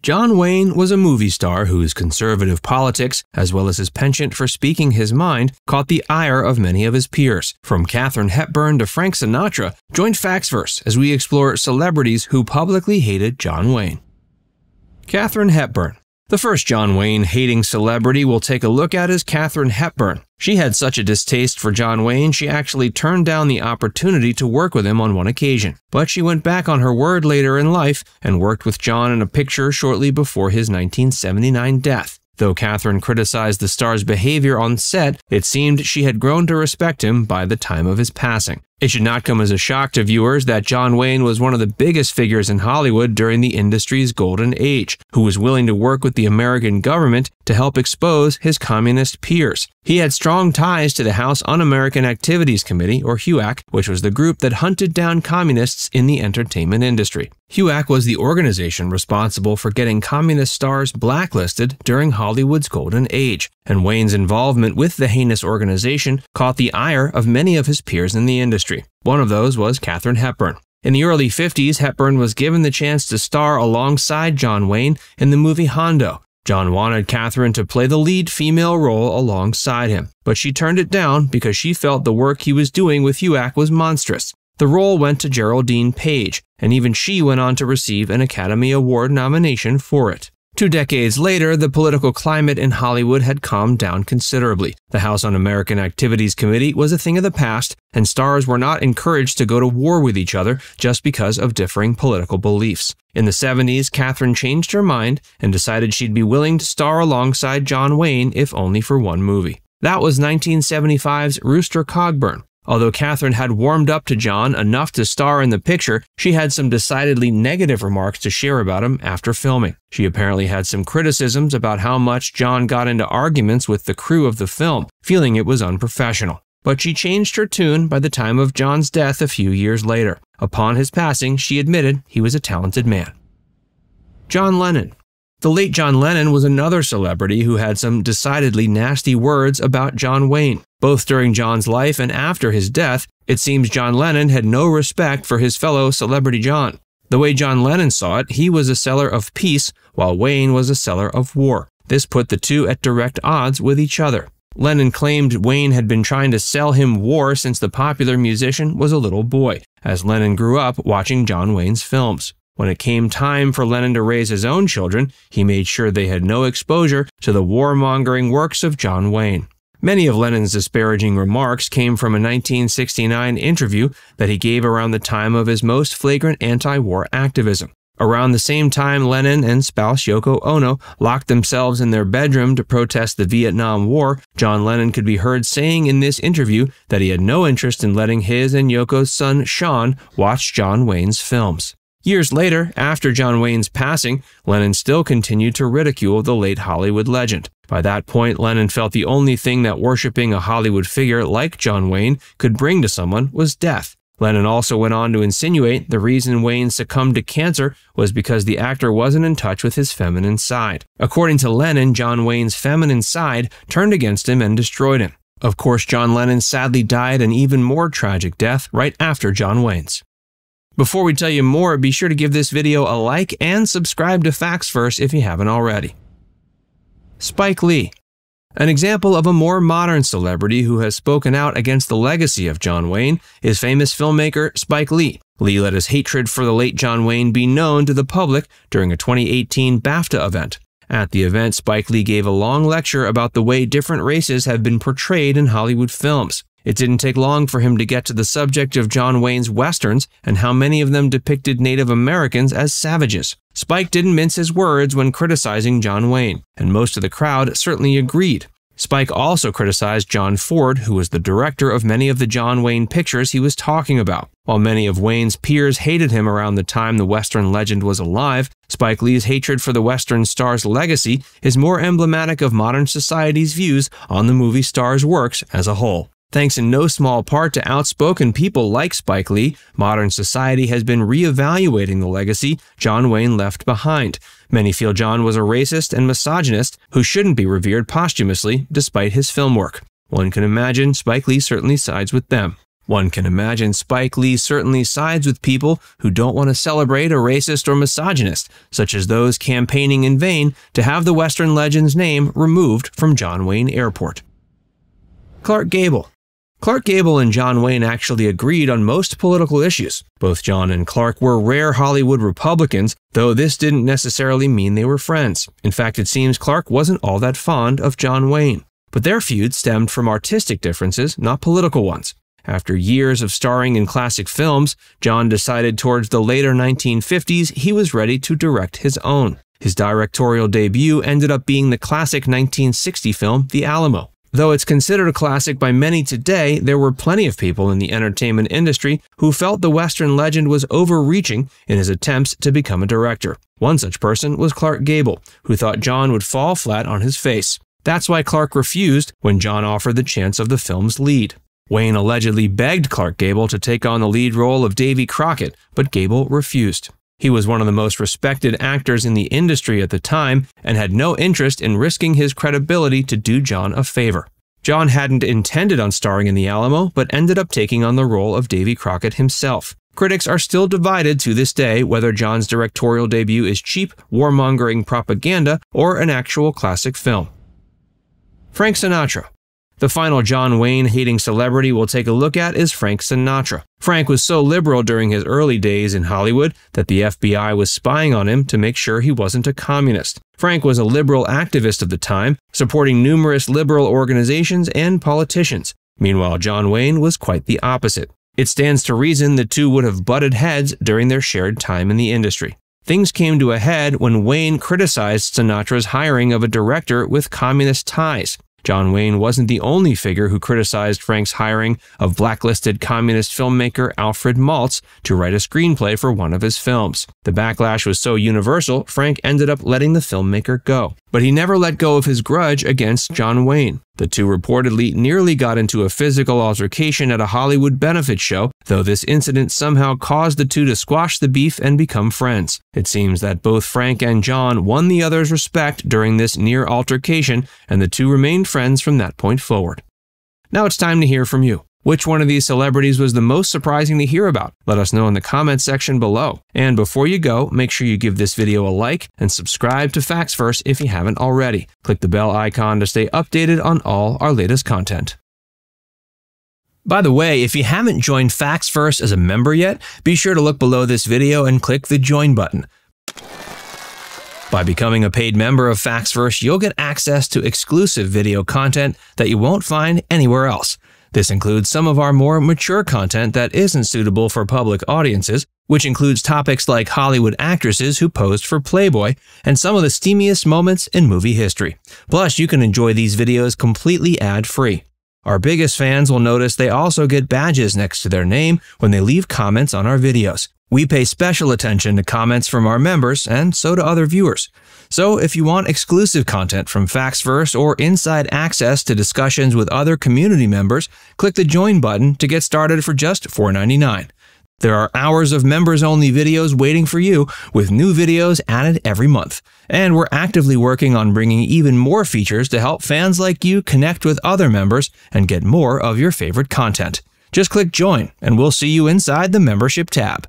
John Wayne was a movie star whose conservative politics, as well as his penchant for speaking his mind, caught the ire of many of his peers. From Katharine Hepburn to Frank Sinatra, join Factsverse as we explore celebrities who publicly hated John Wayne. Katharine Hepburn. The first John Wayne hating celebrity we'll take a look at is Katharine Hepburn. She had such a distaste for John Wayne, she actually turned down the opportunity to work with him on one occasion. But she went back on her word later in life and worked with John in a picture shortly before his 1979 death. Though Katharine criticized the star's behavior on set, it seemed she had grown to respect him by the time of his passing. It should not come as a shock to viewers that John Wayne was one of the biggest figures in Hollywood during the industry's golden age, who was willing to work with the American government to help expose his communist peers. He had strong ties to the House Un-American Activities Committee, or HUAC, which was the group that hunted down communists in the entertainment industry. HUAC was the organization responsible for getting communist stars blacklisted during Hollywood's golden age, and Wayne's involvement with the heinous organization caught the ire of many of his peers in the industry. One of those was Katharine Hepburn. In the early 50s, Hepburn was given the chance to star alongside John Wayne in the movie Hondo. John wanted Katharine to play the lead female role alongside him, but she turned it down because she felt the work he was doing with HUAC was monstrous. The role went to Geraldine Page, and even she went on to receive an Academy Award nomination for it. 2 decades later, the political climate in Hollywood had calmed down considerably. The House Un-American Activities Committee was a thing of the past, and stars were not encouraged to go to war with each other just because of differing political beliefs. In the 70s, Katharine changed her mind and decided she'd be willing to star alongside John Wayne, if only for one movie. That was 1975's Rooster Cogburn. Although Katharine had warmed up to John enough to star in the picture, she had some decidedly negative remarks to share about him after filming. She apparently had some criticisms about how much John got into arguments with the crew of the film, feeling it was unprofessional. But she changed her tune by the time of John's death a few years later. Upon his passing, she admitted he was a talented man. John Lennon. The late John Lennon was another celebrity who had some decidedly nasty words about John Wayne. Both during John's life and after his death, it seems John Lennon had no respect for his fellow celebrity John. The way John Lennon saw it, he was a seller of peace, while Wayne was a seller of war. This put the two at direct odds with each other. Lennon claimed Wayne had been trying to sell him war since the popular musician was a little boy, as Lennon grew up watching John Wayne's films. When it came time for Lennon to raise his own children, he made sure they had no exposure to the warmongering works of John Wayne. Many of Lennon's disparaging remarks came from a 1969 interview that he gave around the time of his most flagrant anti-war activism. Around the same time Lennon and spouse Yoko Ono locked themselves in their bedroom to protest the Vietnam War, John Lennon could be heard saying in this interview that he had no interest in letting his and Yoko's son Sean watch John Wayne's films. Years later, after John Wayne's passing, Lennon still continued to ridicule the late Hollywood legend. By that point, Lennon felt the only thing that worshiping a Hollywood figure like John Wayne could bring to someone was death. Lennon also went on to insinuate the reason Wayne succumbed to cancer was because the actor wasn't in touch with his feminine side. According to Lennon, John Wayne's feminine side turned against him and destroyed him. Of course, John Lennon sadly died an even more tragic death right after John Wayne's. Before we tell you more, be sure to give this video a like and subscribe to Factsverse if you haven't already. Spike Lee. An example of a more modern celebrity who has spoken out against the legacy of John Wayne is famous filmmaker Spike Lee. Lee let his hatred for the late John Wayne be known to the public during a 2018 BAFTA event. At the event, Spike Lee gave a long lecture about the way different races have been portrayed in Hollywood films. It didn't take long for him to get to the subject of John Wayne's westerns and how many of them depicted Native Americans as savages. Spike didn't mince his words when criticizing John Wayne, and most of the crowd certainly agreed. Spike also criticized John Ford, who was the director of many of the John Wayne pictures he was talking about. While many of Wayne's peers hated him around the time the Western legend was alive, Spike Lee's hatred for the Western star's legacy is more emblematic of modern society's views on the movie star's works as a whole. Thanks in no small part to outspoken people like Spike Lee, modern society has been re-evaluating the legacy John Wayne left behind. Many feel John was a racist and misogynist who shouldn't be revered posthumously despite his film work. One can imagine Spike Lee certainly sides with them. One can imagine Spike Lee certainly sides with people who don't want to celebrate a racist or misogynist, such as those campaigning in vain to have the Western legend's name removed from John Wayne Airport. Clark Gable. Clark Gable and John Wayne actually agreed on most political issues. Both John and Clark were rare Hollywood Republicans, though this didn't necessarily mean they were friends. In fact, it seems Clark wasn't all that fond of John Wayne. But their feud stemmed from artistic differences, not political ones. After years of starring in classic films, John decided towards the later 1950s he was ready to direct his own. His directorial debut ended up being the classic 1960 film The Alamo. Though it's considered a classic by many today, there were plenty of people in the entertainment industry who felt the Western legend was overreaching in his attempts to become a director. One such person was Clark Gable, who thought John would fall flat on his face. That's why Clark refused when John offered the chance of the film's lead. Wayne allegedly begged Clark Gable to take on the lead role of Davy Crockett, but Gable refused. He was one of the most respected actors in the industry at the time and had no interest in risking his credibility to do John a favor. John hadn't intended on starring in The Alamo, but ended up taking on the role of Davy Crockett himself. Critics are still divided to this day whether John's directorial debut is cheap, warmongering propaganda or an actual classic film. Frank Sinatra. The final John Wayne-hating celebrity we'll take a look at is Frank Sinatra. Frank was so liberal during his early days in Hollywood that the FBI was spying on him to make sure he wasn't a communist. Frank was a liberal activist of the time, supporting numerous liberal organizations and politicians. Meanwhile, John Wayne was quite the opposite. It stands to reason the two would have butted heads during their shared time in the industry. Things came to a head when Wayne criticized Sinatra's hiring of a director with communist ties. John Wayne wasn't the only figure who criticized Frank's hiring of blacklisted communist filmmaker Alfred Maltz to write a screenplay for one of his films. The backlash was so universal, Frank ended up letting the filmmaker go. But he never let go of his grudge against John Wayne. The two reportedly nearly got into a physical altercation at a Hollywood benefit show, though this incident somehow caused the two to squash the beef and become friends. It seems that both Frank and John won the other's respect during this near altercation, and the two remained friends from that point forward. Now it's time to hear from you. Which one of these celebrities was the most surprising to hear about? Let us know in the comments section below. And before you go, make sure you give this video a like and subscribe to Facts First if you haven't already. Click the bell icon to stay updated on all our latest content. By the way, if you haven't joined Facts First as a member yet, be sure to look below this video and click the join button. By becoming a paid member of Facts First, you'll get access to exclusive video content that you won't find anywhere else. This includes some of our more mature content that isn't suitable for public audiences, which includes topics like Hollywood actresses who posed for Playboy and some of the steamiest moments in movie history. Plus, you can enjoy these videos completely ad-free. Our biggest fans will notice they also get badges next to their name when they leave comments on our videos. We pay special attention to comments from our members, and so do other viewers. So if you want exclusive content from Facts First or inside access to discussions with other community members, click the join button to get started for just $4.99. There are hours of members-only videos waiting for you, with new videos added every month. And we're actively working on bringing even more features to help fans like you connect with other members and get more of your favorite content. Just click join, and we'll see you inside the membership tab.